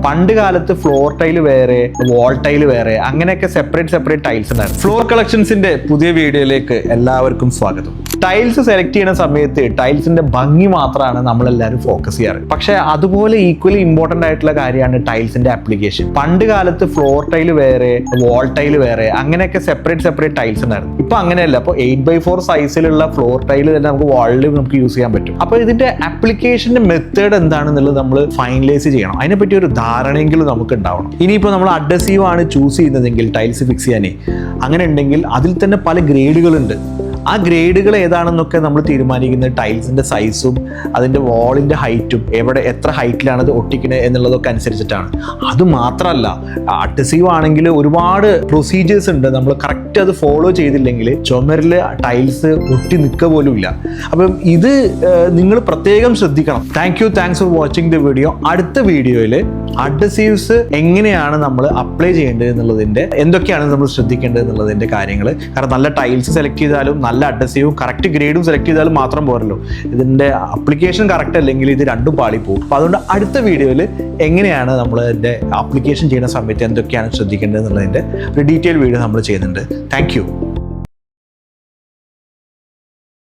പണ്ട് കാലത്ത് floor tile വേറെ, വാൾ ടൈല് വേറെ, അങ്ങനെയൊക്കെ സെപ്പറേറ്റ് ടൈൽസ് ഉണ്ടായിരുന്നു. ഫ്ലോർ കളക്ഷൻസിന്റെ പുതിയ വീഡിയോയിലേക്ക് എല്ലാവർക്കും സ്വാഗതം. ടൈൽസ് സെലക്ട് ചെയ്യുന്ന സമയത്ത് ടൈൽസിന്റെ ഭംഗി മാത്രമാണ് നമ്മളെല്ലാവരും ഫോക്കസ് ചെയ്യാറ്. പക്ഷെ അതുപോലെ ഈക്വലി ഇമ്പോർട്ടന്റ് ആയിട്ടുള്ള കാര്യമാണ് ടൈൽസിന്റെ ആപ്ലിക്കേഷൻ. പണ്ട് കാലത്ത് ഫ്ലോർ ടൈല് വേറെ, വാൾ ടൈല് വേറെ, അങ്ങനെയൊക്കെ സെപ്പറേറ്റ് ടൈൽസ് ഉണ്ടായിരുന്നു. ഇപ്പൊ അങ്ങനെയല്ല. അപ്പോൾ 8x4 സൈസിലുള്ള ഫ്ലോർ ടൈല് തന്നെ നമുക്ക് വാളിൽ നമുക്ക് യൂസ് ചെയ്യാൻ പറ്റും. അപ്പോൾ ഇതിന്റെ ആപ്ലിക്കേഷന്റെ മെത്തേഡ് എന്താണെന്നുള്ളത് നമ്മൾ ഫൈനലൈസ് ചെയ്യണം. അതിനെപ്പറ്റി ഒരു ധാരണയെങ്കിലും നമുക്ക് ഉണ്ടാവണം. ഇനിയിപ്പോൾ നമ്മൾ അഡ്ഹസീവ് ആണ് ചൂസ് ചെയ്യുന്നതെങ്കിൽ ടൈൽസ് ഫിക്സ് ചെയ്യാനേ, അങ്ങനെ ഉണ്ടെങ്കിൽ അതിൽ തന്നെ പല ഗ്രേഡുകളുണ്ട്. ആ ഗ്രേഡുകൾ ഏതാണെന്നൊക്കെ നമ്മൾ തീരുമാനിക്കുന്നത് ടൈൽസിന്റെ സൈസും അതിന്റെ വാളിന്റെ ഹൈറ്റും, എത്ര ഹൈറ്റിലാണ് അത് ഒട്ടിക്കുന്നത് എന്നുള്ളതൊക്കെ അനുസരിച്ചിട്ടാണ്. അത് മാത്രമല്ല, അഡ്ഹസീവ് ആണെങ്കിൽ ഒരുപാട് പ്രൊസീജിയേഴ്സ് ഉണ്ട്. നമ്മൾ കറക്റ്റ് അത് ഫോളോ ചെയ്തില്ലെങ്കിൽ ചുമരിൽ ടൈൽസ് ഒട്ടി നിൽക്കുക പോലും ഇല്ല. അപ്പം ഇത് നിങ്ങൾ പ്രത്യേകം ശ്രദ്ധിക്കണം. Thanks for watching the video. അടുത്ത വീഡിയോയിൽ അഡ്ഹസീവ്സ് എങ്ങനെയാണ് നമ്മൾ അപ്ലൈ ചെയ്യേണ്ടത് എന്നുള്ളതിന്റെ, എന്തൊക്കെയാണ് നമ്മൾ ശ്രദ്ധിക്കേണ്ടത് എന്നുള്ളതിന്റെ കാര്യങ്ങൾ. കാരണം നല്ല ടൈൽസ് സെലക്ട് ചെയ്താലും നല്ല അഡ്ഹസീവും കറക്റ്റ് ഗ്രേഡും സെലക്ട് ചെയ്താലും മാത്രം പോരല്ലോ, ഇതിന്റെ അപ്ലിക്കേഷൻ കറക്റ്റ് അല്ലെങ്കിൽ ഇത് രണ്ടും പാളിപ്പോകും. അപ്പോൾ അതുകൊണ്ട് അടുത്ത വീഡിയോയിൽ എങ്ങനെയാണ് നമ്മൾ ഇതിന്റെ അപ്ലിക്കേഷൻ ചെയ്യുന്ന സമയത്ത് എന്തൊക്കെയാണ് ശ്രദ്ധിക്കേണ്ടത് എന്നുള്ളതിന്റെ ഒരു ഡീറ്റെയിൽ വീഡിയോ നമ്മൾ ചെയ്യുന്നുണ്ട്. Thank you.